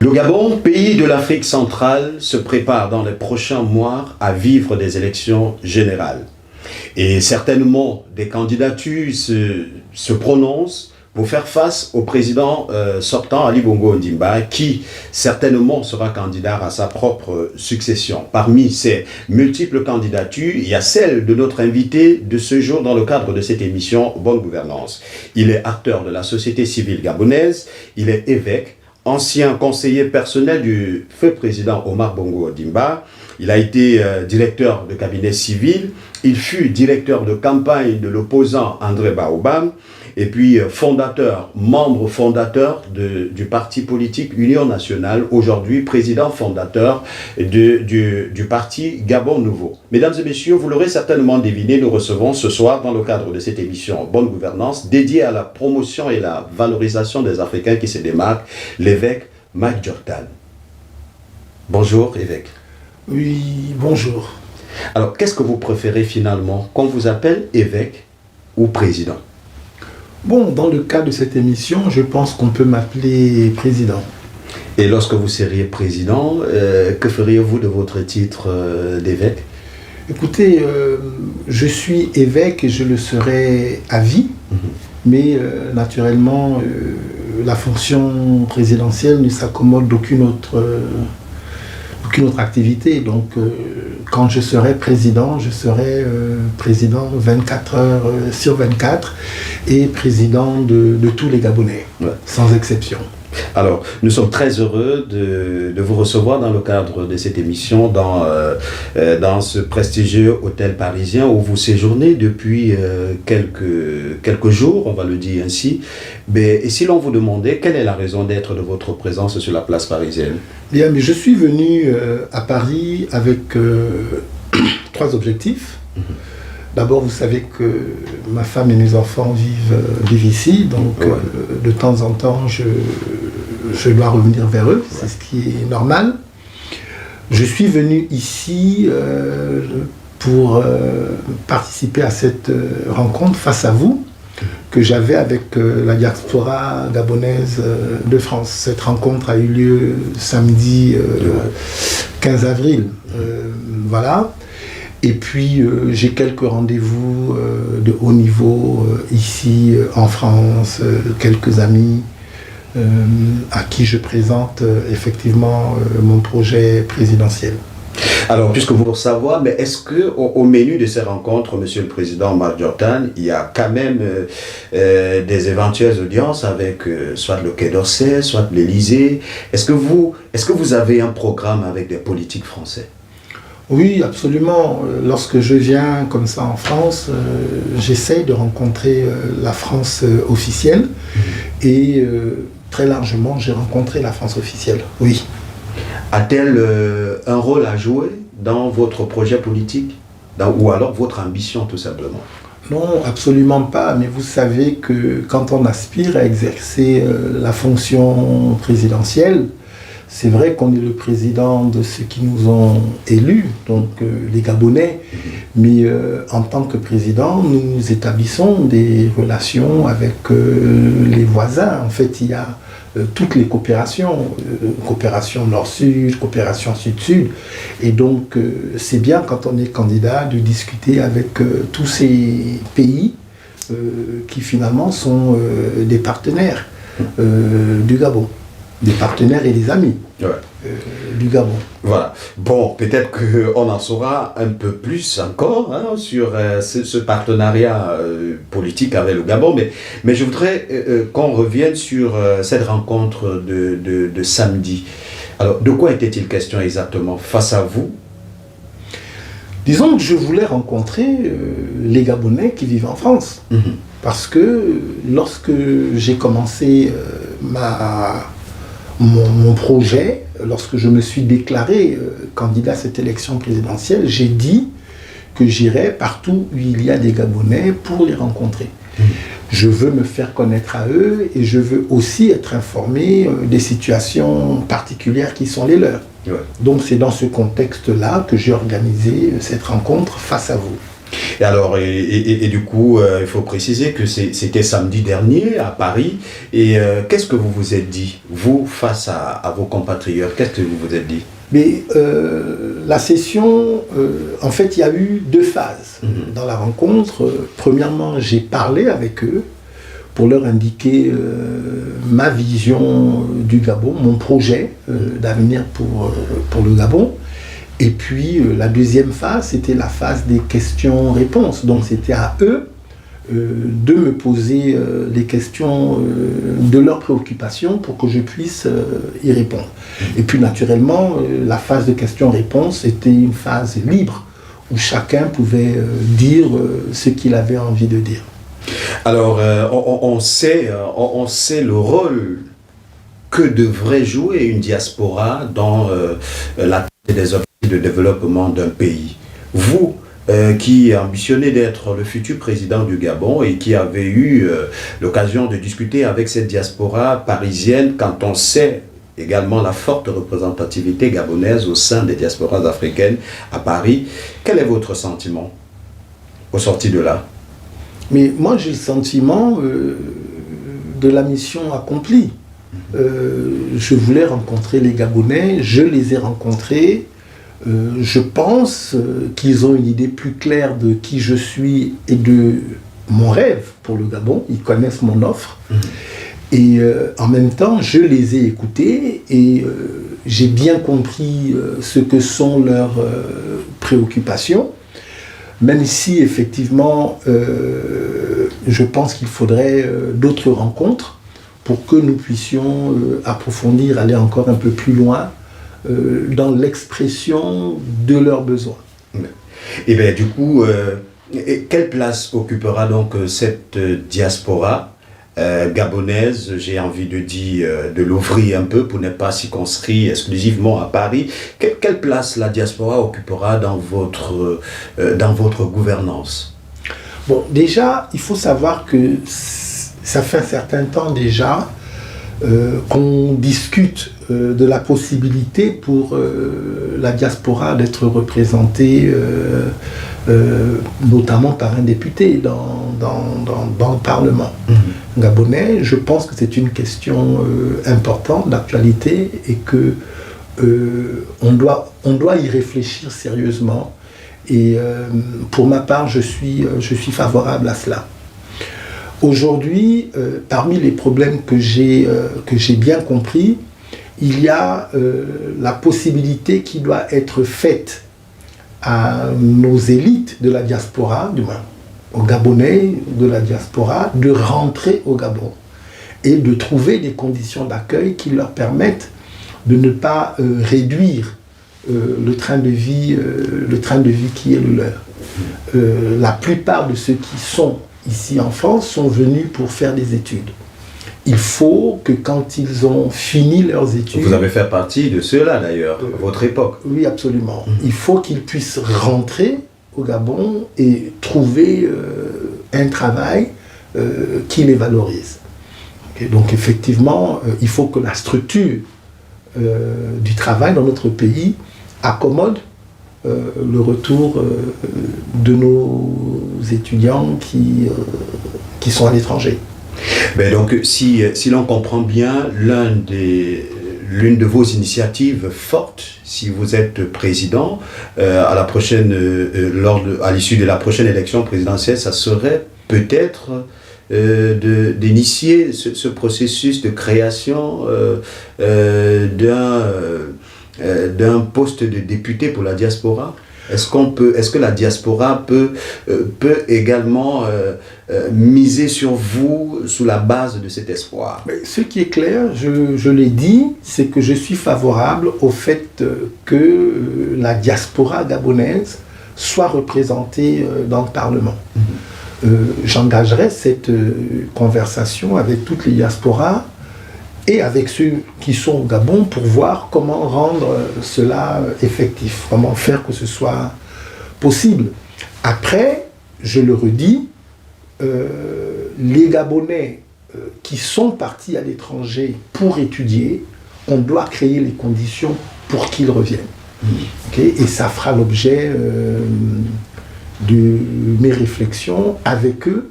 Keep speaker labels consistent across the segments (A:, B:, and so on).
A: Le Gabon, pays de l'Afrique centrale, se prépare dans les prochains mois à vivre des élections générales. Et certainement, des candidatures se prononcent pour faire face au président sortant Ali Bongo Ondimba, qui certainement sera candidat à sa propre succession. Parmi ces multiples candidatures, il y a celle de notre invité de ce jour dans le cadre de cette émission Bonne Gouvernance. Il est acteur de la société civile gabonaise, il est évêque, ancien conseiller personnel du feu président Omar Bongo Ondimba. Il a été directeur de cabinet civil, il fut directeur de campagne de l'opposant André Baobam, et puis membre fondateur du parti politique Union Nationale, aujourd'hui président fondateur du parti Gabon Nouveau. Mesdames et messieurs, vous l'aurez certainement deviné, nous recevons ce soir dans le cadre de cette émission Bonne Gouvernance, dédiée à la promotion et la valorisation des Africains qui se démarquent, l'évêque Mike Jordan. Bonjour évêque.
B: Oui, bonjour.
A: Alors, qu'est-ce que vous préférez finalement, qu'on vous appelle évêque ou président?
B: Bon, dans le cas de cette émission, je pense qu'on peut m'appeler président.
A: Et lorsque vous seriez président, que feriez-vous de votre titre d'évêque?
B: Écoutez, je suis évêque et je le serai à vie, mais naturellement, la fonction présidentielle ne s'accommode d'aucune autre activité. Donc, quand je serai président, je serai président 24 heures sur 24 et président de tous les Gabonais, sans exception.
A: Alors, nous sommes très heureux de vous recevoir dans le cadre de cette émission dans ce prestigieux hôtel parisien où vous séjournez depuis quelques jours, on va le dire ainsi. Et si l'on vous demandait quelle est la raison d'être de votre présence sur la place parisienne?
B: Bien, mais je suis venu à Paris avec 3 objectifs. D'abord, vous savez que ma femme et mes enfants vivent ici, donc de temps en temps, je dois revenir vers eux, c'est ce qui est normal. Je suis venu ici pour participer à cette rencontre face à vous, que j'avais avec la diaspora gabonaise de France. Cette rencontre a eu lieu samedi 15 avril. Voilà. Et puis j'ai quelques rendez-vous de haut niveau ici en France, quelques amis à qui je présente effectivement mon projet présidentiel.
A: Alors, puisque vous voulez savoir, mais est-ce qu'au menu de ces rencontres, Monsieur le Président Mike Jordan, il y a quand même des éventuelles audiences avec soit le Quai d'Orsay, soit l'Élysée? Est-ce que vous avez un programme avec des politiques français?
B: Oui, absolument. Lorsque je viens comme ça en France, j'essaye de rencontrer la France officielle et très largement, j'ai rencontré la France officielle, oui.
A: A-t-elle un rôle à jouer dans votre projet politique ou alors votre ambition tout simplement?
B: Non, absolument pas, mais vous savez que quand on aspire à exercer la fonction présidentielle, c'est vrai qu'on est le président de ceux qui nous ont élus, donc les Gabonais, mais en tant que président, nous établissons des relations avec les voisins. En fait, il y a toutes les coopérations, coopération nord-sud, coopération sud-sud, et donc c'est bien quand on est candidat de discuter avec tous ces pays qui finalement sont des partenaires du Gabon. Des partenaires et des amis du Gabon.
A: Voilà. Bon, peut-être qu'on en saura un peu plus encore sur ce partenariat politique avec le Gabon, mais je voudrais qu'on revienne sur cette rencontre de samedi. Alors, de quoi était-il question exactement face à vous?
B: Disons que je voulais rencontrer les Gabonais qui vivent en France. Parce que lorsque j'ai commencé mon projet, lorsque je me suis déclaré candidat à cette élection présidentielle, j'ai dit que j'irais partout où il y a des Gabonais pour les rencontrer. Je veux me faire connaître à eux et je veux aussi être informé des situations particulières qui sont les leurs. Donc c'est dans ce contexte-là que j'ai organisé cette rencontre face à vous.
A: Et alors, et du coup, il faut préciser que c'était samedi dernier à Paris. Et qu'est-ce que vous vous êtes dit, vous, face à vos compatriotes? Qu'est-ce que vous vous êtes dit?
B: Mais la session, en fait, il y a eu deux phases dans la rencontre. Premièrement, j'ai parlé avec eux pour leur indiquer ma vision du Gabon, mon projet d'avenir pour le Gabon. Et puis la deuxième phase, c'était la phase des questions-réponses. Donc c'était à eux de me poser les questions de leurs préoccupations pour que je puisse y répondre. Et puis naturellement, la phase de questions-réponses était une phase libre où chacun pouvait dire ce qu'il avait envie de dire.
A: Alors, on sait le rôle que devrait jouer une diaspora dans la des objectifs de développement d'un pays. Vous, qui ambitionnez d'être le futur président du Gabon et qui avez eu l'occasion de discuter avec cette diaspora parisienne, quand on sait également la forte représentativité gabonaise au sein des diasporas africaines à Paris, quel est votre sentiment au sorti de là?
B: Mais moi, j'ai le sentiment de la mission accomplie. Je voulais rencontrer les Gabonais, je les ai rencontrés. Je pense qu'ils ont une idée plus claire de qui je suis et de mon rêve pour le Gabon. Ils connaissent mon offre. Et en même temps, je les ai écoutés et j'ai bien compris ce que sont leurs préoccupations. Même si effectivement, je pense qu'il faudrait d'autres rencontres pour que nous puissions approfondir, aller encore un peu plus loin dans l'expression de leurs besoins.
A: Et bien du coup, quelle place occupera donc cette diaspora gabonaise, j'ai envie de dire, de l'ouvrir un peu pour ne pas circonscrire exclusivement à Paris. Quelle place la diaspora occupera dans votre gouvernance?
B: Bon, déjà, il faut savoir que ça fait un certain temps déjà qu'on discute de la possibilité pour la diaspora d'être représentée notamment par un député dans le Parlement gabonais. Je pense que c'est une question importante d'actualité et que on doit y réfléchir sérieusement. Et pour ma part, je suis favorable à cela. Aujourd'hui, parmi les problèmes que j'ai bien compris, il y a la possibilité qui doit être faite à nos élites de la diaspora, du moins aux Gabonais de la diaspora, de rentrer au Gabon et de trouver des conditions d'accueil qui leur permettent de ne pas réduire le train de vie qui est le leur. La plupart de ceux qui sont ici en France sont venus pour faire des études. Il faut que quand ils ont fini leurs études...
A: Vous avez fait partie de ceux-là d'ailleurs, à votre époque.
B: Oui, absolument. Il faut qu'ils puissent rentrer au Gabon et trouver un travail qui les valorise. Okay, donc effectivement, il faut que la structure du travail dans notre pays accommode le retour de nos étudiants qui sont à l'étranger.
A: Ben donc, si l'on comprend bien, l'une de vos initiatives fortes, si vous êtes président, à l'issue de la prochaine élection présidentielle, ça serait peut-être d'initier ce processus de création d'un poste de député pour la diaspora. Est-ce que la diaspora peut également miser sur vous sous la base de cet espoir?
B: Mais ce qui est clair, je l'ai dit, c'est que je suis favorable au fait que la diaspora gabonaise soit représentée dans le Parlement. J'engagerai cette conversation avec toutes les diasporas et avec ceux qui sont au Gabon pour voir comment rendre cela effectif, comment faire que ce soit possible. Après, je le redis, les Gabonais qui sont partis à l'étranger pour étudier, on doit créer les conditions pour qu'ils reviennent. Okay? Et ça fera l'objet, de mes réflexions avec eux,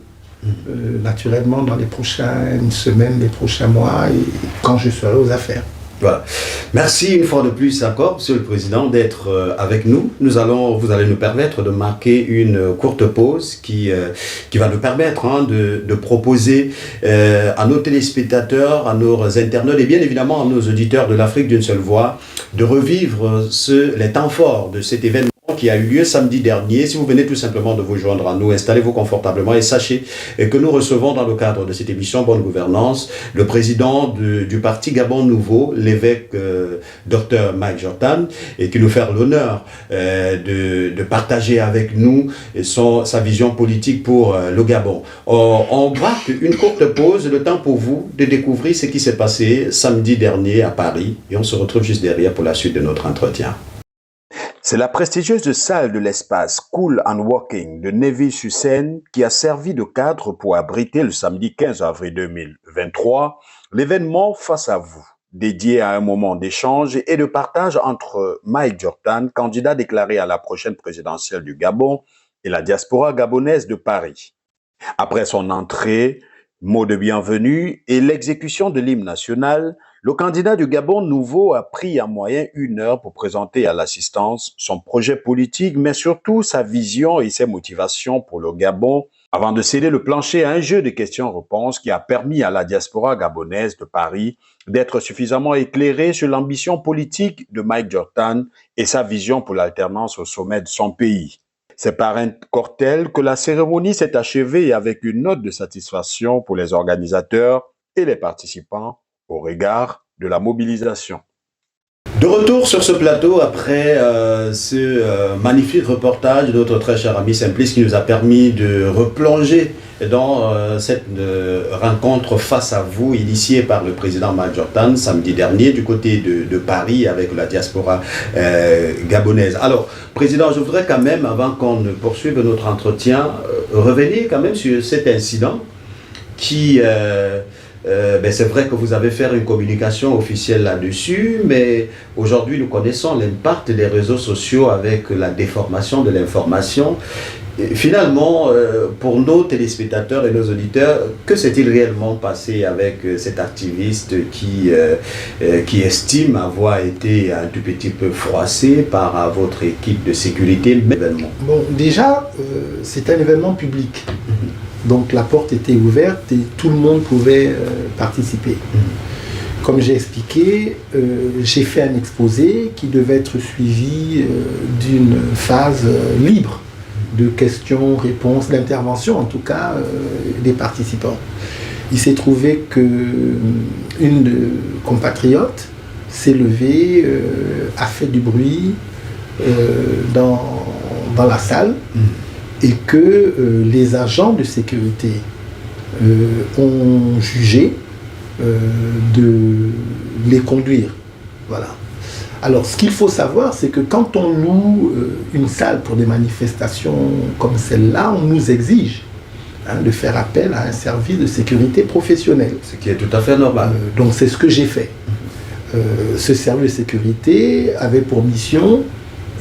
B: naturellement dans les prochaines semaines, les prochains mois, et quand je serai aux affaires.
A: Voilà. Merci une fois de plus encore, Monsieur le Président, d'être avec nous. Vous allez nous permettre de marquer une courte pause qui va nous permettre de proposer à nos téléspectateurs, à nos internautes et bien évidemment à nos auditeurs de l'Afrique d'une seule voix de revivre les temps forts de cet événement qui a eu lieu samedi dernier. Si vous venez tout simplement de vous joindre à nous, installez-vous confortablement et sachez que nous recevons dans le cadre de cette émission Bonne Gouvernance le président du parti Gabon Nouveau, l'évêque Dr Mike Jordan, et qui nous fait l'honneur de partager avec nous sa vision politique pour le Gabon. On marque une courte pause, le temps pour vous de découvrir ce qui s'est passé samedi dernier à Paris, et on se retrouve juste derrière pour la suite de notre entretien. C'est la prestigieuse salle de l'espace Cool and Walking de Nevis-sur-Seine qui a servi de cadre pour abriter le samedi 15 avril 2023 l'événement Face à vous, dédié à un moment d'échange et de partage entre Mike Jordan, candidat déclaré à la prochaine présidentielle du Gabon, et la diaspora gabonaise de Paris. Après son entrée, mot de bienvenue et l'exécution de l'hymne national, le candidat du Gabon Nouveau a pris en moyenne 1 heure pour présenter à l'assistance son projet politique, mais surtout sa vision et ses motivations pour le Gabon, avant de céder le plancher à un jeu de questions-réponses qui a permis à la diaspora gabonaise de Paris d'être suffisamment éclairée sur l'ambition politique de Mike Jordan et sa vision pour l'alternance au sommet de son pays. C'est par un cortège que la cérémonie s'est achevée avec une note de satisfaction pour les organisateurs et les participants au regard de la mobilisation. De retour sur ce plateau après ce magnifique reportage de notre très cher ami Simplice qui nous a permis de replonger dans cette rencontre face à vous initiée par le président Mike Jordan samedi dernier du côté de Paris avec la diaspora gabonaise. Alors, président, je voudrais quand même, avant qu'on ne poursuive notre entretien, revenir quand même sur cet incident qui... c'est vrai que vous avez fait une communication officielle là-dessus, mais aujourd'hui nous connaissons l'impact des réseaux sociaux avec la déformation de l'information. Finalement, pour nos téléspectateurs et nos auditeurs, que s'est-il réellement passé avec cet activiste qui estime avoir été un tout petit peu froissé par votre équipe de sécurité de l'événement?
B: Bon, déjà, c'est un événement public. Donc la porte était ouverte et tout le monde pouvait participer. Comme j'ai expliqué, j'ai fait un exposé qui devait être suivi d'une phase libre de questions, réponses, d'intervention en tout cas des participants. Il s'est trouvé qu'une compatriote s'est levée, a fait du bruit dans la salle. Et que les agents de sécurité ont jugé de les conduire. Voilà. Alors, ce qu'il faut savoir, c'est que quand on loue une salle pour des manifestations comme celle-là, on nous exige de faire appel à un service de sécurité professionnel.
A: Ce qui est tout à fait normal.
B: Donc, c'est ce que j'ai fait. Ce service de sécurité avait pour mission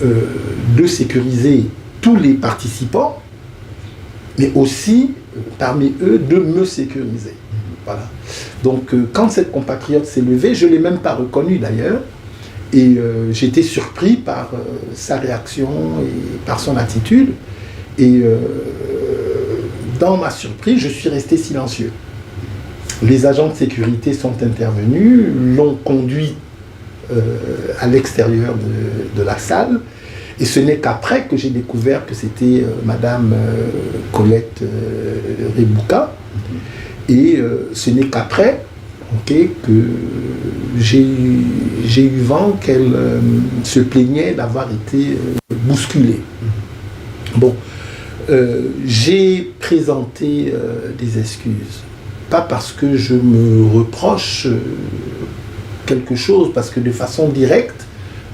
B: de sécuriser tous les participants, mais aussi, parmi eux, de me sécuriser. Voilà. Donc, quand cette compatriote s'est levée, je ne l'ai même pas reconnue d'ailleurs, et j'étais surpris par sa réaction et par son attitude, et dans ma surprise, je suis resté silencieux. Les agents de sécurité sont intervenus, l'ont conduit à l'extérieur de la salle, et ce n'est qu'après que j'ai découvert que c'était Madame Colette Rebouka. Et ce n'est qu'après que j'ai eu vent qu'elle se plaignait d'avoir été bousculée. Bon, j'ai présenté des excuses. Pas parce que je me reproche quelque chose, parce que de façon directe,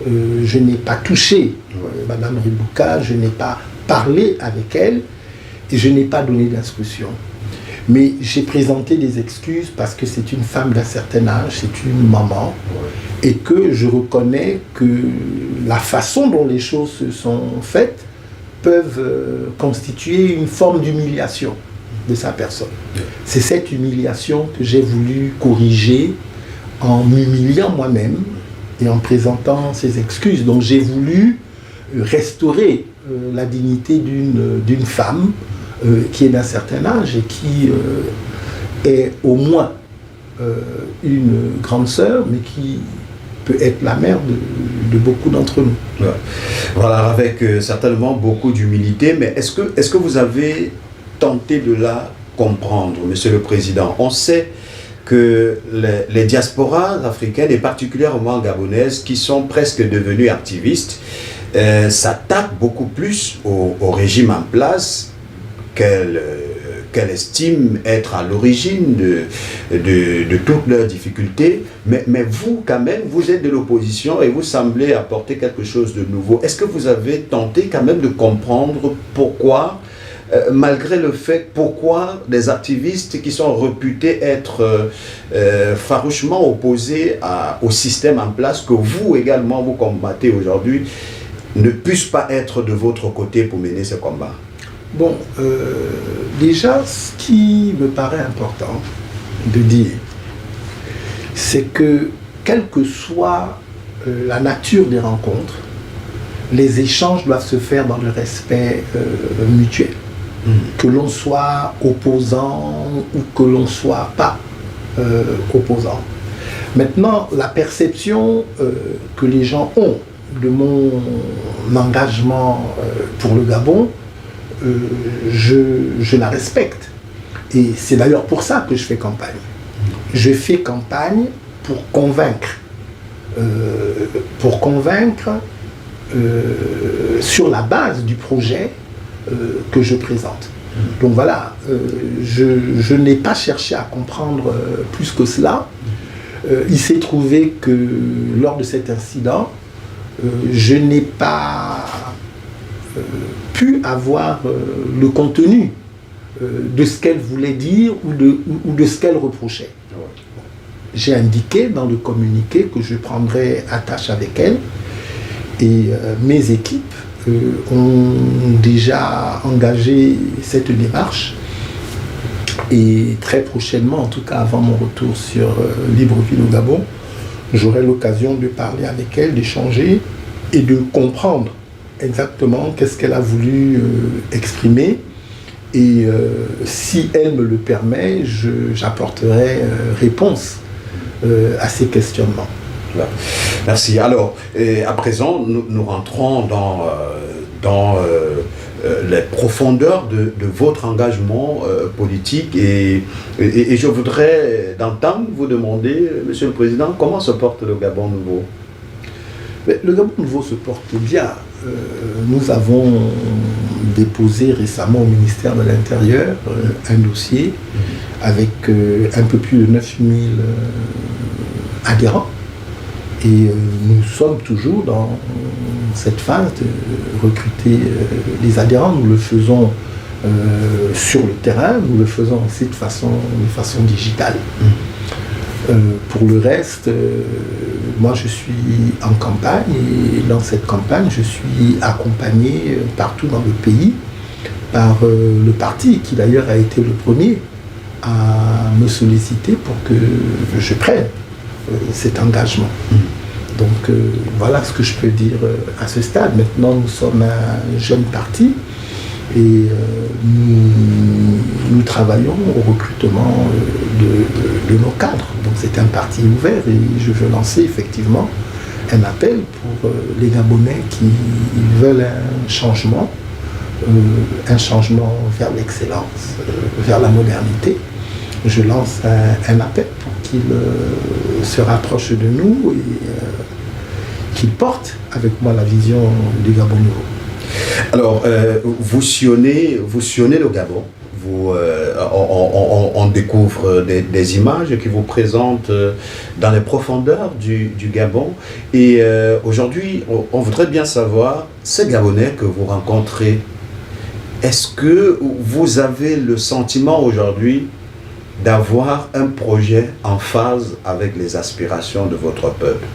B: je n'ai pas touché Madame Rebouka, je n'ai pas parlé avec elle et je n'ai pas donné d'instruction. Mais j'ai présenté des excuses parce que c'est une femme d'un certain âge, c'est une maman, et que je reconnais que la façon dont les choses se sont faites peuvent constituer une forme d'humiliation de sa personne. C'est cette humiliation que j'ai voulu corriger en m'humiliant moi-même et en présentant ses excuses. Donc j'ai voulu restaurer la dignité d'une femme qui est d'un certain âge et qui est au moins une grande sœur, mais qui peut être la mère de beaucoup d'entre nous.
A: Ouais. Voilà, avec certainement beaucoup d'humilité, mais est-ce que vous avez tenté de la comprendre, Monsieur le Président? On sait que les diasporas africaines, et particulièrement gabonaises, qui sont presque devenues activistes, s'attaquent beaucoup plus au régime en place qu'elle estime être à l'origine de toutes leurs difficultés. Mais vous, quand même, vous êtes de l'opposition et vous semblez apporter quelque chose de nouveau. Est-ce que vous avez tenté quand même de comprendre pourquoi, malgré le fait, pourquoi des activistes qui sont réputés être farouchement opposés au système en place, que vous également vous combattez aujourd'hui, ne puissent pas être de votre côté pour mener ce combat?
B: Bon, déjà, ce qui me paraît important de dire, c'est que, quelle que soit la nature des rencontres, les échanges doivent se faire dans le respect mutuel. Que l'on soit opposant ou que l'on soit pas opposant. Maintenant, la perception que les gens ont de mon engagement pour le Gabon, je la respecte. Et c'est d'ailleurs pour ça que je fais campagne. Je fais campagne pour convaincre. Sur la base du projet que je présente. Donc voilà, je n'ai pas cherché à comprendre plus que cela. Il s'est trouvé que lors de cet incident, je n'ai pas pu avoir le contenu de ce qu'elle voulait dire ou de ce qu'elle reprochait. J'ai indiqué dans le communiqué que je prendrais attache avec elle et mes équipes ont déjà engagé cette démarche et très prochainement, en tout cas avant mon retour sur Libreville au Gabon, j'aurai l'occasion de parler avec elle, d'échanger et de comprendre exactement qu'est-ce qu'elle a voulu exprimer et si elle me le permet, j'apporterai réponse à ces questionnements.
A: Merci. Alors, à présent, nous rentrons dans les profondeurs de votre engagement politique et je voudrais d'entendre vous demander, Monsieur le Président, comment se porte le Gabon nouveau?
B: Le Gabon nouveau se porte bien. Nous avons déposé récemment au ministère de l'Intérieur un dossier avec un peu plus de 9000 adhérents. Et nous sommes toujours dans cette phase de recruter les adhérents. Nous le faisons sur le terrain, nous le faisons aussi de façon digitale. Pour le reste, moi je suis en campagne et dans cette campagne je suis accompagné partout dans le pays par le parti qui d'ailleurs a été le premier à me solliciter pour que je prenne cet engagement. Donc voilà ce que je peux dire à ce stade. Maintenant nous sommes un jeune parti et nous travaillons au recrutement de nos cadres. Donc c'est un parti ouvert et je veux lancer effectivement un appel pour les Gabonais qui veulent un changement vers l'excellence, vers la modernité. Je lance un appel pour qu'ils se rapprochent de nous et qu'ils portent avec moi la vision du Gabon nouveau.
A: Alors, vous sillonnez le Gabon, on découvre des images qui vous présentent dans les profondeurs du Gabon. Et aujourd'hui, on voudrait bien savoir, ces Gabonais que vous rencontrez, est-ce que vous avez le sentiment aujourd'hui d'avoir un projet en phase avec les aspirations de votre peuple?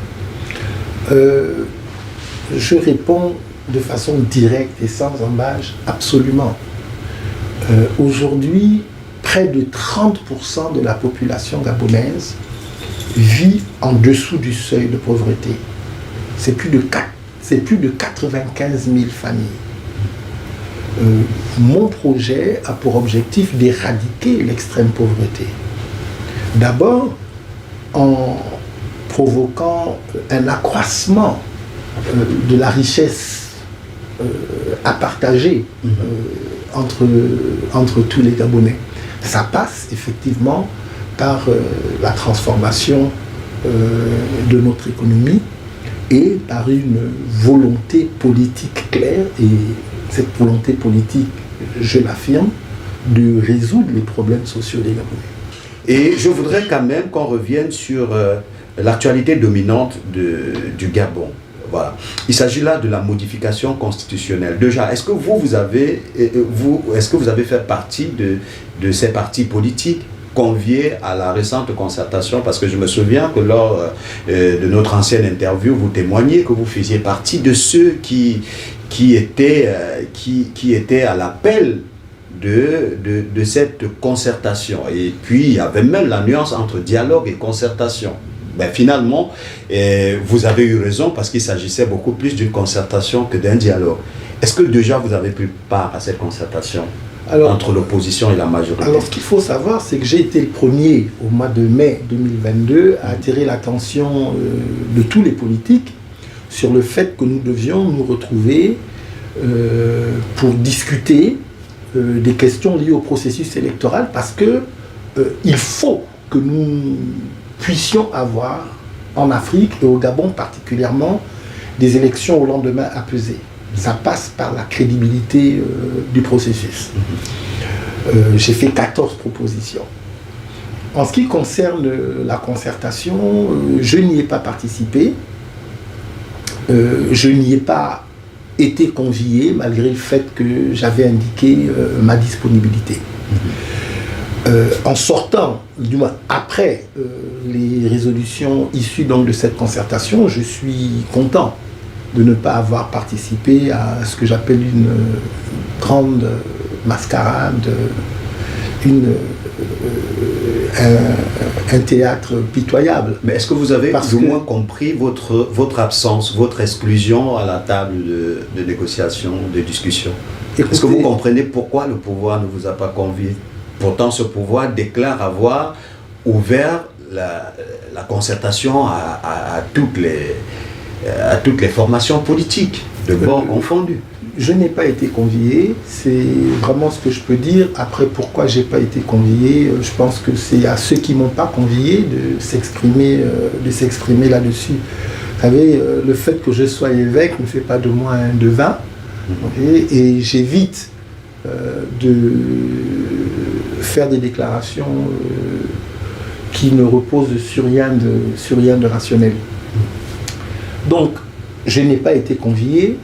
B: Je réponds de façon directe et sans embâche, absolument. Aujourd'hui, près de 30% de la population gabonaise vit en dessous du seuil de pauvreté. C'est plus de 95 000 familles. Mon projet a pour objectif d'éradiquer l'extrême pauvreté. D'abord, en provoquant un accroissement de la richesse à partager entre tous les Gabonais. Ça passe effectivement par la transformation de notre économie et par une volonté politique claire, et cette volonté politique, je l'affirme, de résoudre les problèmes sociaux des Gabonais.
A: Et je voudrais quand même qu'on revienne sur l'actualité dominante du Gabon. Voilà. Il s'agit là de la modification constitutionnelle. Déjà, est-ce que vous avez fait partie de ces partis politiques conviés à la récente concertation? Parce que je me souviens que lors de notre ancienne interview, vous témoignez que vous faisiez partie de ceux qui étaient à l'appel de cette concertation. Et puis, il y avait même la nuance entre dialogue et concertation. Ben, finalement, vous avez eu raison parce qu'il s'agissait beaucoup plus d'une concertation que d'un dialogue. Est-ce que déjà vous avez pris part à cette concertation entre l'opposition et la majorité?
B: Alors, ce qu'il faut savoir, c'est que j'ai été le premier, au mois de mai 2022, à attirer l'attention de tous les politiques sur le fait que nous devions nous retrouver pour discuter des questions liées au processus électoral, parce que il faut que nous puissions avoir en Afrique et au Gabon particulièrement des élections au lendemain apaisées. Ça passe par la crédibilité du processus. J'ai fait 14 propositions. En ce qui concerne la concertation, je n'y ai pas participé. Je n'y ai pas été convié malgré le fait que j'avais indiqué ma disponibilité. En sortant, du moins après les résolutions issues donc de cette concertation, je suis content de ne pas avoir participé à ce que j'appelle une grande mascarade, un théâtre pitoyable.
A: Mais est-ce que vous avez au moins compris votre absence, votre exclusion à la table de négociation, de discussion? Est-ce que vous comprenez pourquoi le pouvoir ne vous a pas convié? Pourtant, ce pouvoir déclare avoir ouvert la concertation à toutes les formations politiques, de bords confondus.
B: Je n'ai pas été convié, c'est vraiment ce que je peux dire. Après, pourquoi je n'ai pas été convié, je pense que c'est à ceux qui ne m'ont pas convié de s'exprimer là-dessus. Vous savez, le fait que je sois évêque ne fait pas de moi un devin, et j'évite de faire des déclarations qui ne reposent sur rien de rationnel. Donc, je n'ai pas été convié,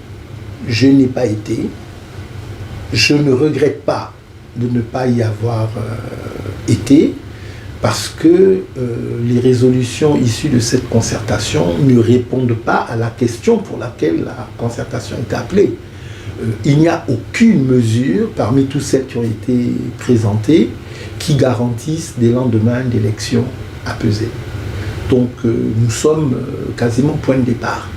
B: je n'ai pas été, je ne regrette pas de ne pas y avoir été, parce que les résolutions issues de cette concertation ne répondent pas à la question pour laquelle la concertation est appelée. Il n'y a aucune mesure parmi toutes celles qui ont été présentées qui garantissent des lendemains d'élections apaisés. Donc nous sommes quasiment au point de départ.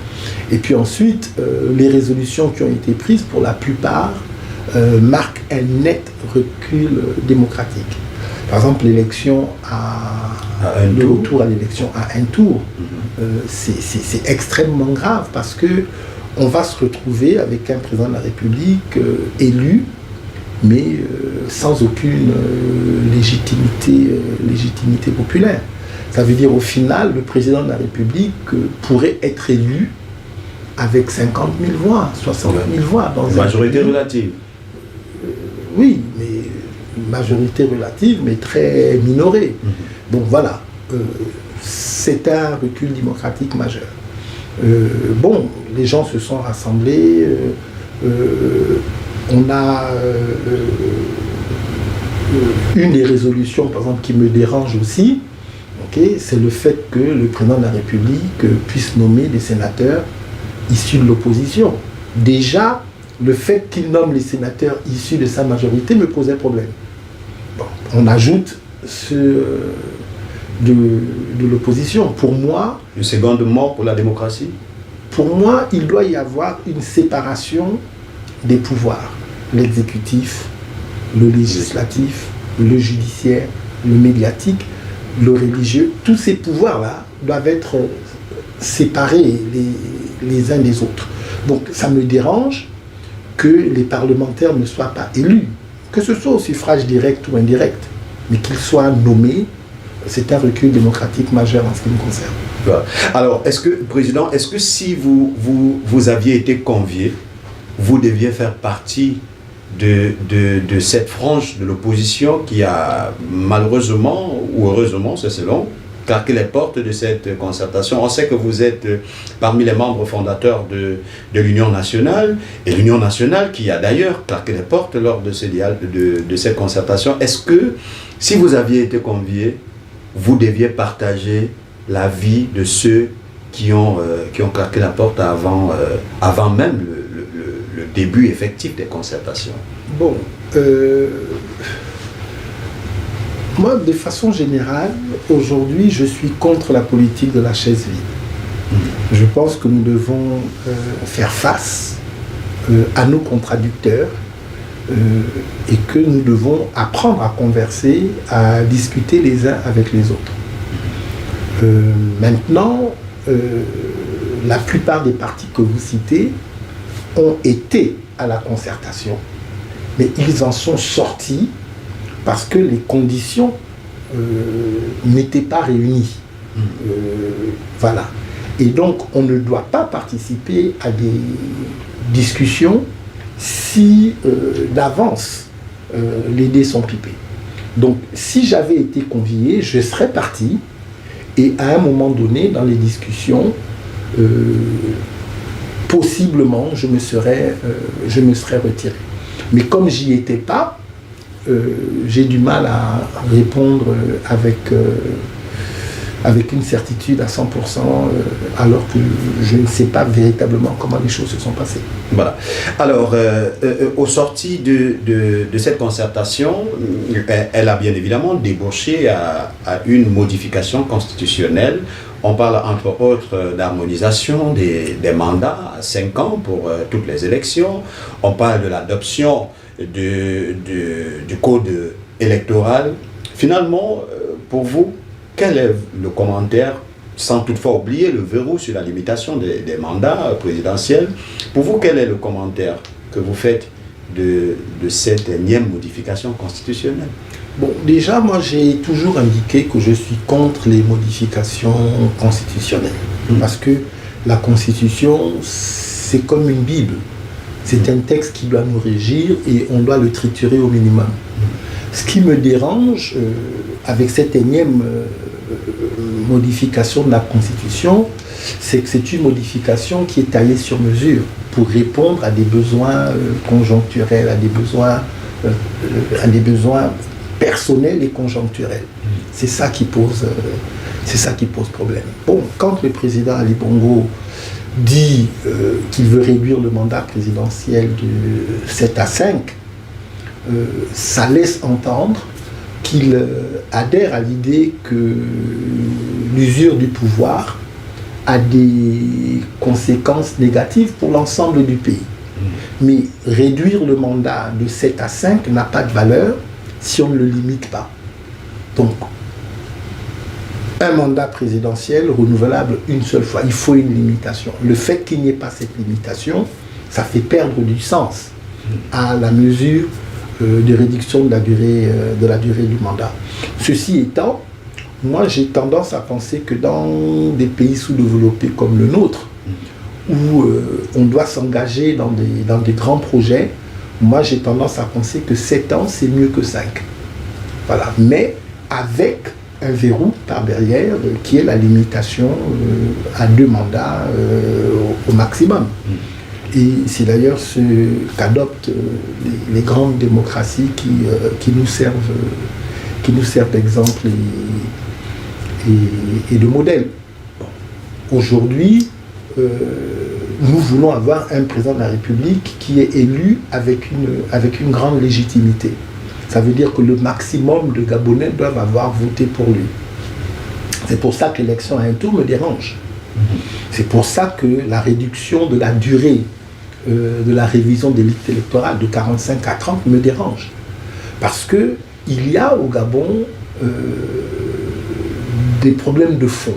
B: Et puis ensuite, les résolutions qui ont été prises, pour la plupart, marquent un net recul démocratique. Par exemple, l'élection le retour à l'élection à un tour, c'est extrêmement grave, parce que on va se retrouver avec un président de la République élu, mais sans aucune légitimité populaire. Ça veut dire au final, le président de la République pourrait être élu avec 50 000 voix, 60 000 voix. Dans
A: une majorité relative.
B: Oui, mais une majorité relative, mais très minorée. Donc voilà, c'est un recul démocratique majeur. Bon, les gens se sont rassemblés, on a une des résolutions, par exemple, qui me dérange aussi, c'est le fait que le président de la République puisse nommer des sénateurs issus de l'opposition. déjà, le fait qu'il nomme les sénateurs issus de sa majorité me posait problème. Bon, on ajoute ceux de l'opposition. Pour moi...
A: Une seconde mort pour la démocratie?
B: Pour moi, il doit y avoir une séparation des pouvoirs. L'exécutif, le législatif, le judiciaire, le médiatique, le religieux. Tous ces pouvoirs-là doivent être séparés les uns des autres. Donc ça me dérange que les parlementaires ne soient pas élus, que ce soit au suffrage direct ou indirect, mais qu'ils soient nommés. C'est un recul démocratique majeur en ce qui me concerne.
A: Alors, Président, est-ce que si vous aviez été convié, vous deviez faire partie de cette frange de l'opposition qui a malheureusement, ou heureusement, c'est selon, claqué les portes de cette concertation? On sait que vous êtes parmi les membres fondateurs de l'Union nationale, et l'Union nationale qui a d'ailleurs claqué les portes lors de cette concertation. Est-ce que, si vous aviez été convié, vous deviez partager l'avis de ceux qui ont claqué la porte avant même le début effectif des concertations?
B: Bon, moi, de façon générale, aujourd'hui, je suis contre la politique de la chaise vide. Je pense que nous devons faire face à nos contradicteurs et que nous devons apprendre à converser, à discuter les uns avec les autres. Maintenant, la plupart des partis que vous citez ont été à la concertation, mais ils en sont sortis parce que les conditions n'étaient pas réunies. Voilà. Et donc, on ne doit pas participer à des discussions si d'avance les dés sont pipés. Donc, si j'avais été convié, je serais parti et à un moment donné, dans les discussions, possiblement, je me serais retiré. Mais comme j'y étais pas, j'ai du mal à répondre avec une certitude à 100%, alors que je ne sais pas véritablement comment les choses se sont passées.
A: Voilà. Alors, au sorti de cette concertation, elle a bien évidemment débouché à une modification constitutionnelle. On parle entre autres d'harmonisation des mandats à 5 ans pour toutes les élections. On parle de l'adoption du code électoral. Finalement, pour vous, quel est le commentaire, sans toutefois oublier le verrou sur la limitation des mandats présidentiels? Pour vous, quel est le commentaire que vous faites de cette énième modification constitutionnelle?
B: Bon, déjà, moi, j'ai toujours indiqué que je suis contre les modifications constitutionnelles. Parce que la Constitution, c'est comme une Bible. C'est un texte qui doit nous régir et on doit le triturer au minimum. Ce qui me dérange avec cette énième modification de la Constitution, c'est que c'est une modification qui est taillée sur mesure pour répondre à des besoins conjoncturels, à des besoins personnels et conjoncturels. C'est ça qui pose problème. Bon, quand le président Ali Bongo dit qu'il veut réduire le mandat présidentiel de 7 à 5, ça laisse entendre qu'il adhère à l'idée que l'usure du pouvoir a des conséquences négatives pour l'ensemble du pays. Mais réduire le mandat de 7 à 5 n'a pas de valeur si on ne le limite pas. Donc, un mandat présidentiel renouvelable une seule fois, il faut une limitation. Le fait qu'il n'y ait pas cette limitation, ça fait perdre du sens à la mesure de réduction de la durée du mandat. Ceci étant, moi j'ai tendance à penser que dans des pays sous-développés comme le nôtre, où on doit s'engager dans des grands projets, moi j'ai tendance à penser que 7 ans c'est mieux que 5. Voilà. Mais avec un verrou par derrière qui est la limitation à 2 mandats au maximum. Et c'est d'ailleurs ce qu'adoptent les grandes démocraties qui nous servent d'exemple et de modèle. Bon. Aujourd'hui, nous voulons avoir un président de la République qui est élu avec une grande légitimité. Ça veut dire que le maximum de Gabonais doivent avoir voté pour lui. C'est pour ça que l'élection à un tour me dérange. C'est pour ça que la réduction de la durée de la révision des listes électorales de 45 à 30 me dérange. Parce qu'il y a au Gabon des problèmes de fond.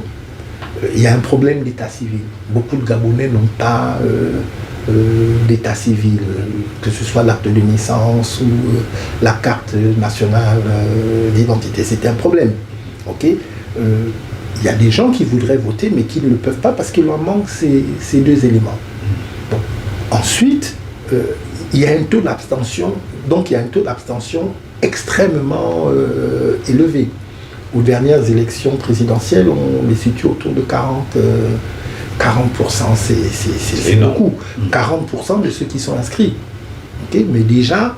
B: Il y a un problème d'état civil. Beaucoup de Gabonais n'ont pas d'état civil, que ce soit l'acte de naissance ou la carte nationale d'identité. C'est un problème. Okay? Il y a des gens qui voudraient voter mais qui ne le peuvent pas parce qu'il leur manque ces deux éléments. Bon. Ensuite, il y a un taux d'abstention, donc il y a un taux d'abstention extrêmement élevé. Aux dernières élections présidentielles, on les situe autour de 40%. C'est beaucoup. 40% de ceux qui sont inscrits. Okay? Mais déjà,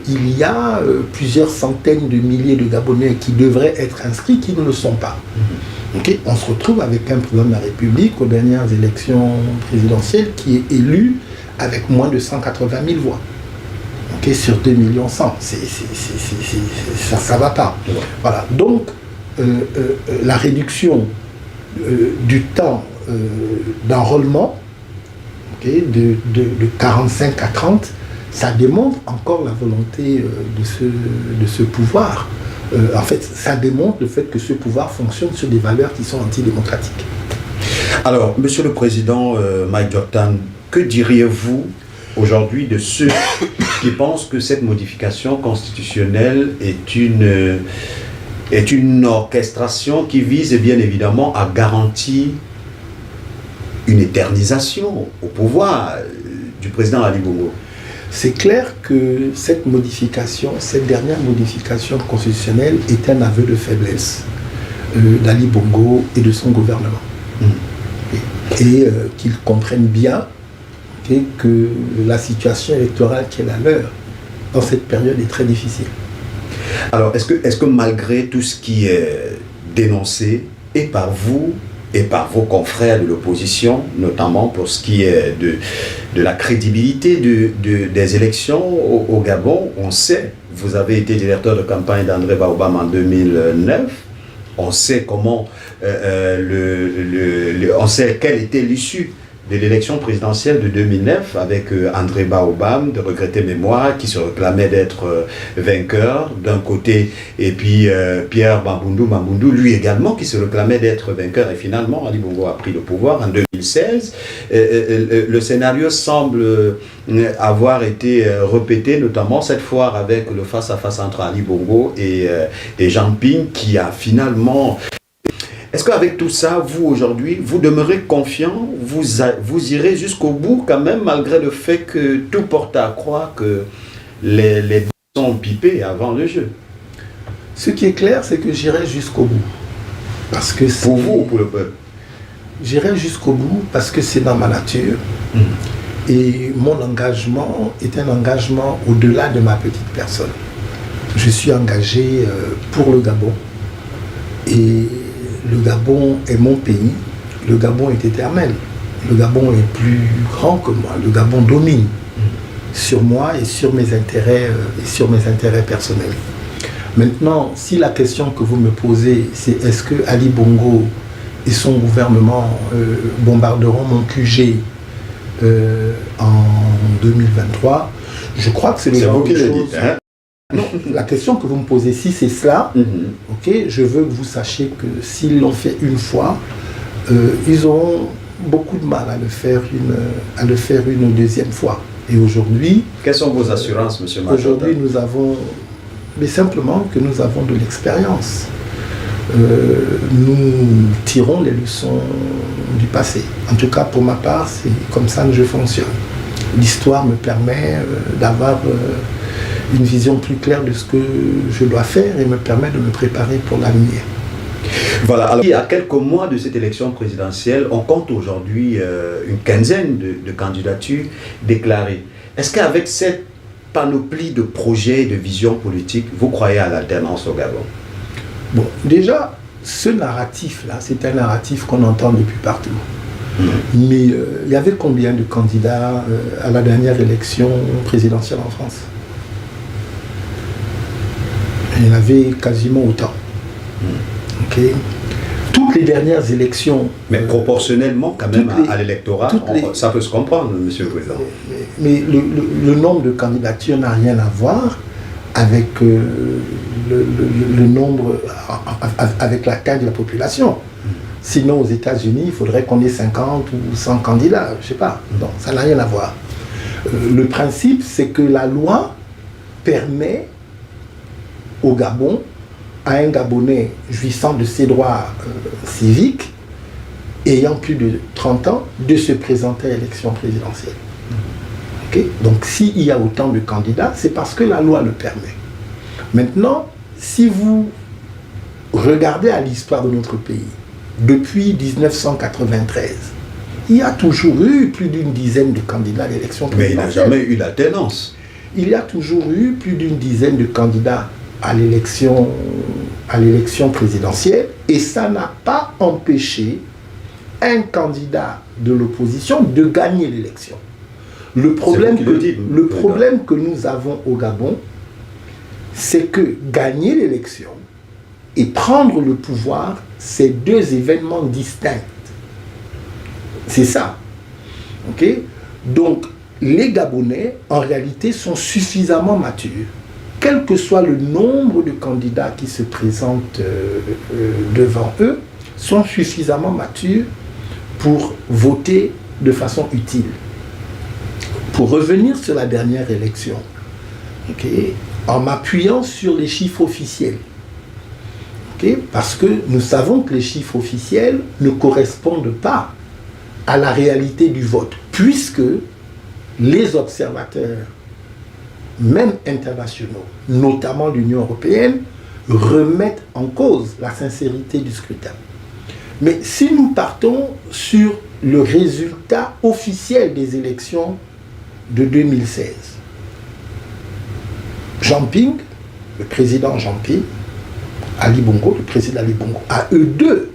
B: il y a plusieurs centaines de milliers de Gabonais qui devraient être inscrits qui ne le sont pas. Okay? On se retrouve avec un président de la République aux dernières élections présidentielles qui est élu avec moins de 180 000 voix. Okay? Sur 2 millions 100. Ça ne va pas. Ouais. Voilà. Donc, la réduction du temps d'enrôlement, okay, de 45 à 30, ça démontre encore la volonté de ce pouvoir. En fait, ça démontre le fait que ce pouvoir fonctionne sur des valeurs qui sont antidémocratiques.
A: Alors, Monsieur le Président Mike Dioktan, que diriez-vous aujourd'hui de ceux qui pensent que cette modification constitutionnelle est une orchestration qui vise bien évidemment à garantir une éternisation au pouvoir du président Ali Bongo?
B: C'est clair que cette dernière modification constitutionnelle est un aveu de faiblesse d'Ali Bongo et de son gouvernement. Et qu'ils comprennent bien que la situation électorale qui est la leur dans cette période est très difficile.
A: Alors, est-ce que malgré tout ce qui est dénoncé, et par vous, et par vos confrères de l'opposition, notamment pour ce qui est de la crédibilité des élections au Gabon, on sait, vous avez été directeur de campagne d'André Baobam en 2009, on sait comment, on sait quelle était l'issue de l'élection présidentielle de 2009 avec André Baobam, de regretter mémoire, qui se réclamait d'être vainqueur d'un côté, et puis Pierre Mamboundou, lui également, qui se réclamait d'être vainqueur, et finalement Ali Bongo a pris le pouvoir en 2016. Le scénario semble avoir été répété, notamment cette fois avec le face-à-face entre Ali Bongo et Jean Ping, qui a finalement... Est-ce qu'avec tout ça, vous aujourd'hui, vous demeurez confiant, vous irez jusqu'au bout quand même, malgré le fait que tout porte à croire que les dés sont pipés avant le jeu?
B: Ce qui est clair, c'est que j'irai jusqu'au bout. Parce que
A: pour vous ou pour le peuple?
B: J'irai jusqu'au bout parce que c'est dans ma nature. Et mon engagement est un engagement au-delà de ma petite personne. Je suis engagé pour le Gabon. Et le Gabon est mon pays, le Gabon est éternel, le Gabon est plus grand que moi, le Gabon domine sur moi et sur mes intérêts personnels. Maintenant, si la question que vous me posez, c'est est-ce que Ali Bongo et son gouvernement bombarderont mon QG en 2023, je crois que c'est le genre de chose... Non, la question que vous me posez, si c'est cela, okay, je veux que vous sachiez que s'ils l'ont fait une fois, ils auront beaucoup de mal à le faire une deuxième fois. Et aujourd'hui...
A: Quelles sont vos assurances, M. Machota?
B: Aujourd'hui, nous avons... Mais simplement que nous avons de l'expérience. Nous tirons les leçons du passé. En tout cas, pour ma part, c'est comme ça que je fonctionne. L'histoire me permet d'avoir... une vision plus claire de ce que je dois faire et me permet de me préparer pour l'avenir.
A: Voilà, alors à quelques mois de cette élection présidentielle, on compte aujourd'hui une quinzaine de candidatures déclarées. Est-ce qu'avec cette panoplie de projets et de visions politiques, vous croyez à l'alternance au Gabon?
B: Bon, déjà, ce narratif-là, c'est un narratif qu'on entend depuis partout. Mais il y avait combien de candidats à la dernière élection présidentielle en France? Il y en avait quasiment autant. Ok. Toutes les dernières élections...
A: Mais proportionnellement, quand même, à l'électorat, ça peut se comprendre, Monsieur le Président.
B: Mais le nombre de candidatures n'a rien à voir avec le nombre, avec la taille de la population. Sinon, aux États-Unis, il faudrait qu'on ait 50 ou 100 candidats, je ne sais pas. Non, ça n'a rien à voir. Le principe, c'est que la loi permet au Gabon, à un Gabonais jouissant de ses droits civiques, ayant plus de 30 ans, de se présenter à l'élection présidentielle. Okay? Donc, s'il y a autant de candidats, c'est parce que la loi le permet. Maintenant, si vous regardez à l'histoire de notre pays, depuis 1993, il y a toujours eu plus d'une dizaine de candidats à l'élection présidentielle.
A: Mais il n'a jamais eu l'alternance.
B: Il y a toujours eu plus d'une dizaine de candidats à l'élection présidentielle, et ça n'a pas empêché un candidat de l'opposition de gagner l'élection. Le problème que nous avons au Gabon, c'est que gagner l'élection et prendre le pouvoir, c'est deux événements distincts. C'est ça. Ok? Donc, les Gabonais, en réalité, sont suffisamment matures, quel que soit le nombre de candidats qui se présentent devant eux, sont suffisamment matures pour voter de façon utile. Pour revenir sur la dernière élection, okay, en m'appuyant sur les chiffres officiels, okay, parce que nous savons que les chiffres officiels ne correspondent pas à la réalité du vote, puisque les observateurs, même internationaux, notamment l'Union européenne, remettent en cause la sincérité du scrutin. Mais si nous partons sur le résultat officiel des élections de 2016, Jean Ping, le président Jean Ping, Ali Bongo, le président Ali Bongo, à eux deux,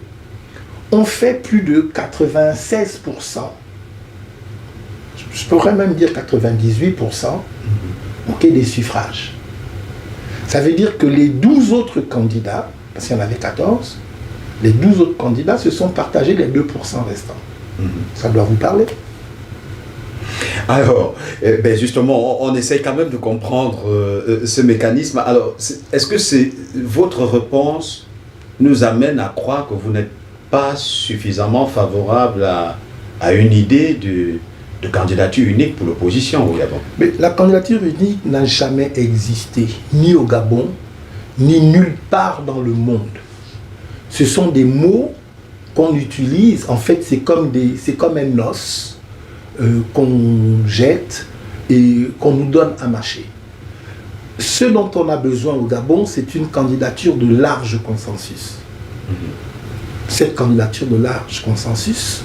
B: ont fait plus de 96%, je pourrais même dire 98%, okay, des suffrages. Ça veut dire que les 12 autres candidats, parce qu'il y en avait 14, les 12 autres candidats se sont partagés les 2% restants. Ça doit vous parler?
A: Alors, justement, on essaie quand même de comprendre ce mécanisme. Alors, est-ce que votre réponse nous amène à croire que vous n'êtes pas suffisamment favorable à une idée de candidature unique pour l'opposition au Gabon?
B: Mais la candidature unique n'a jamais existé, ni au Gabon, ni nulle part dans le monde. Ce sont des mots qu'on utilise, en fait c'est comme un os qu'on jette et qu'on nous donne à mâcher. Ce dont on a besoin au Gabon, c'est une candidature de large consensus. Cette candidature de large consensus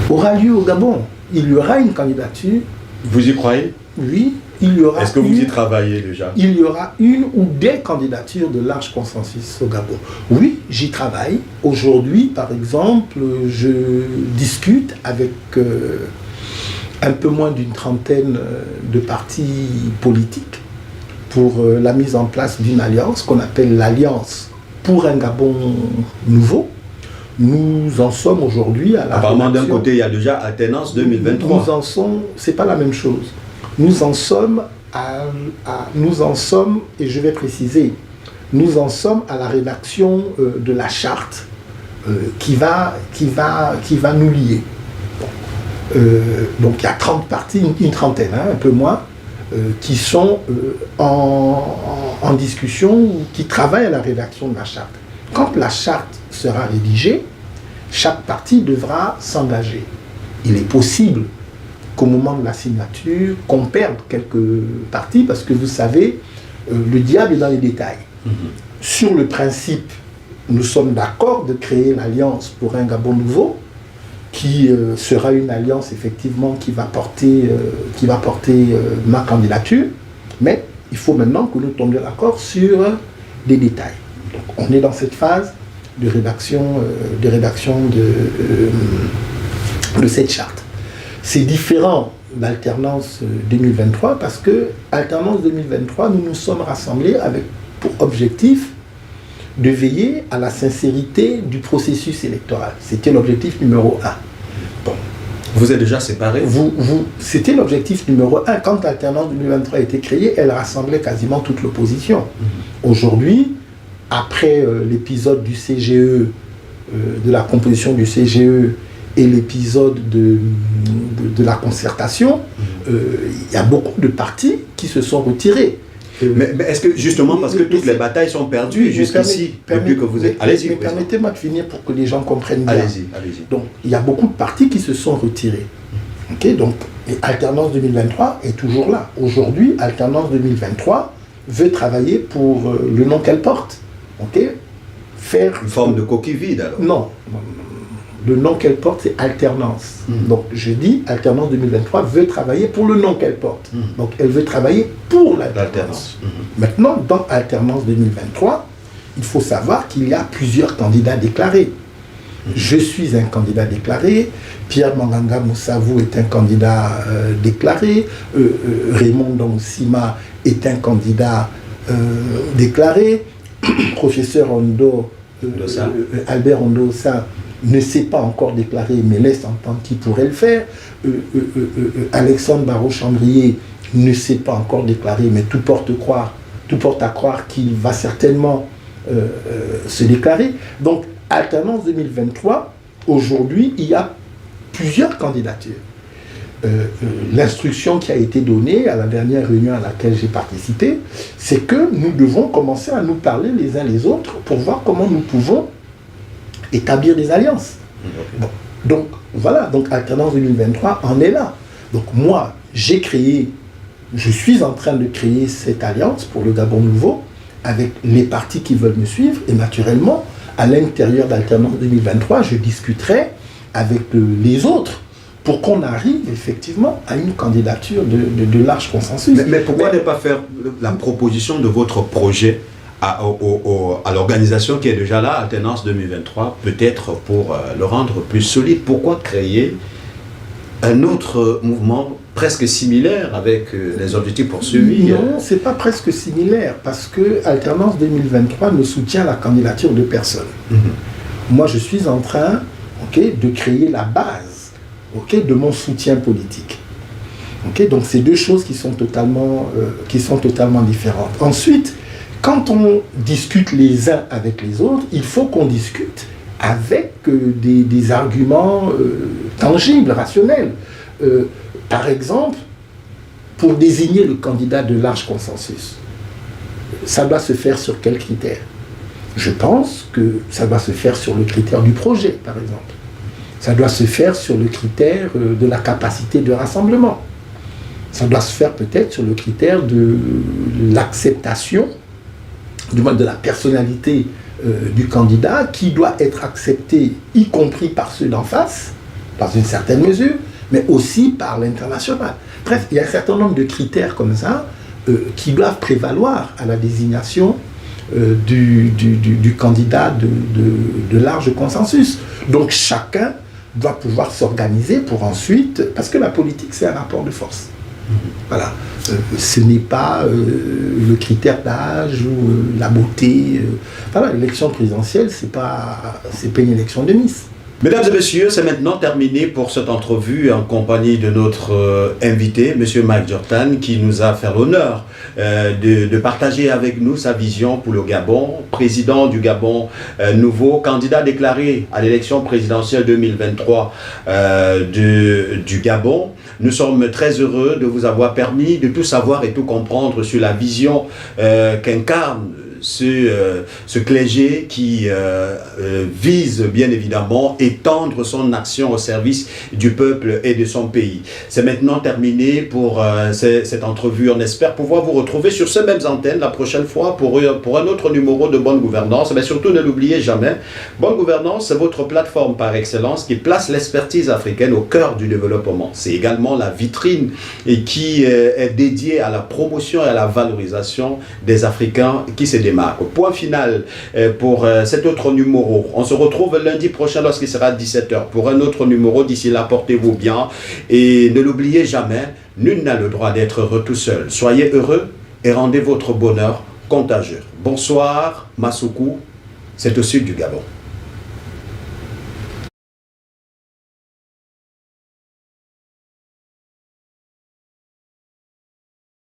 B: aura lieu au Gabon. Il y aura une candidature.
A: Vous y croyez?
B: Oui, il y aura.
A: Est-ce que vous y travaillez déjà?
B: Il y aura une ou des candidatures de large consensus au Gabon. Oui, j'y travaille. Aujourd'hui, par exemple, je discute avec un peu moins d'une trentaine de partis politiques pour la mise en place d'une alliance qu'on appelle l'Alliance pour un Gabon nouveau. Nous en sommes aujourd'hui à la...
A: Apparemment, d'un côté, il y a déjà alternance 2023.
B: Nous en sommes... C'est pas la même chose. Nous en sommes et je vais préciser, nous en sommes à la rédaction de la charte qui va nous lier. Donc il y a 30 partis, une trentaine, hein, un peu moins, qui sont en discussion ou qui travaillent à la rédaction de la charte. Quand la charte sera rédigée, chaque parti devra s'engager. Il est possible qu'au moment de la signature, qu'on perde quelques parties, parce que vous savez, le diable est dans les détails. Sur le principe, nous sommes d'accord de créer l'Alliance pour un Gabon nouveau, qui sera une alliance effectivement qui va porter ma candidature, mais il faut maintenant que nous tombions d'accord sur des détails. Donc on est dans cette phase de rédaction de cette charte. C'est différent d'Alternance 2023 parce que Alternance 2023, nous nous sommes rassemblés avec pour objectif de veiller à la sincérité du processus électoral. C'était l'objectif numéro 1. Bon.
A: Vous êtes déjà séparés?
B: C'était l'objectif numéro 1. Quand Alternance 2023 a été créée, elle rassemblait quasiment toute l'opposition. Aujourd'hui, après l'épisode du CGE, de la composition du CGE et l'épisode de la concertation, il y a beaucoup de partis qui se sont retirés.
A: Mais est-ce que justement parce que toutes les batailles sont perdues jusqu'ici, depuis que vous êtes... Allez-y.
B: Permettez-moi de finir pour que les gens comprennent bien.
A: Allez-y.
B: Donc, il y a beaucoup de partis qui se sont retirés. Ok, donc, et Alternance 2023 est toujours là. Aujourd'hui, Alternance 2023 veut travailler pour le nom qu'elle porte. Ok, faire...
A: Une forme de coquille vide, alors?
B: Non. Le nom qu'elle porte, c'est Alternance. Donc, je dis, Alternance 2023 veut travailler pour le nom qu'elle porte. Donc, elle veut travailler pour l'alternance. Maintenant, dans Alternance 2023, il faut savoir qu'il y a plusieurs candidats déclarés. Je suis un candidat déclaré, Pierre Manganga Moussavou est un candidat déclaré, Raymond Donsima est un candidat déclaré, professeur Albert Ondosa ne s'est pas encore déclaré, mais laisse entendre qu'il pourrait le faire. Alexandre Barraud-Chambrier ne s'est pas encore déclaré, mais tout porte à croire qu'il va certainement se déclarer. Donc, Alternance 2023, aujourd'hui, il y a plusieurs candidatures. L'instruction qui a été donnée à la dernière réunion à laquelle j'ai participé, c'est que nous devons commencer à nous parler les uns les autres pour voir comment nous pouvons établir des alliances. Bon, donc voilà, donc Alternance 2023 en est là. Donc moi, je suis en train de créer cette alliance pour le Gabon nouveau avec les partis qui veulent me suivre et naturellement, à l'intérieur d'Alternance 2023, je discuterai avec les autres pour qu'on arrive effectivement à une candidature de large consensus.
A: Mais pourquoi ne pas faire la proposition de votre projet à l'organisation qui est déjà là, Alternance 2023, peut-être pour le rendre plus solide? Pourquoi créer un autre mouvement presque similaire avec les objectifs poursuivis?
B: Non, c'est pas presque similaire, parce que Alternance 2023 ne soutient la candidature de personne. Moi, je suis en train de créer la base de mon soutien politique. Donc, c'est deux choses qui sont totalement différentes. Ensuite, quand on discute les uns avec les autres, il faut qu'on discute avec des arguments tangibles, rationnels. Par exemple, pour désigner le candidat de large consensus, ça doit se faire sur quels critères? Je pense que ça doit se faire sur le critère du projet, par exemple. Ça doit se faire sur le critère de la capacité de rassemblement. Ça doit se faire peut-être sur le critère de l'acceptation, du moins de la personnalité du candidat, qui doit être accepté, y compris par ceux d'en face, dans une certaine mesure, mais aussi par l'international. Bref, il y a un certain nombre de critères comme ça qui doivent prévaloir à la désignation du candidat de large consensus. Donc chacun doit pouvoir s'organiser pour ensuite, parce que la politique c'est un rapport de force. Voilà. Ce n'est pas le critère d'âge ou la beauté. Voilà, l'élection présidentielle, c'est pas une élection de Miss.
A: Mesdames et messieurs, c'est maintenant terminé pour cette entrevue en compagnie de notre invité, M. Mike Jordan, qui nous a fait l'honneur de partager avec nous sa vision pour le Gabon, président du Gabon nouveau, candidat déclaré à l'élection présidentielle 2023 du Gabon. Nous sommes très heureux de vous avoir permis de tout savoir et tout comprendre sur la vision qu'incarne ce clergé qui vise bien évidemment étendre son action au service du peuple et de son pays. C'est maintenant terminé pour cette entrevue. On espère pouvoir vous retrouver sur ces mêmes antennes la prochaine fois pour un autre numéro de Bonne Gouvernance. Mais surtout, ne l'oubliez jamais, Bonne Gouvernance, c'est votre plateforme par excellence qui place l'expertise africaine au cœur du développement. C'est également la vitrine et qui est dédiée à la promotion et à la valorisation des Africains qui se développent démarque. Point final pour cet autre numéro. On se retrouve lundi prochain lorsqu'il sera 17h pour un autre numéro. D'ici là, portez-vous bien et ne l'oubliez jamais, nul n'a le droit d'être heureux tout seul. Soyez heureux et rendez votre bonheur contagieux. Bonsoir, Massoukou, c'est au sud du Gabon.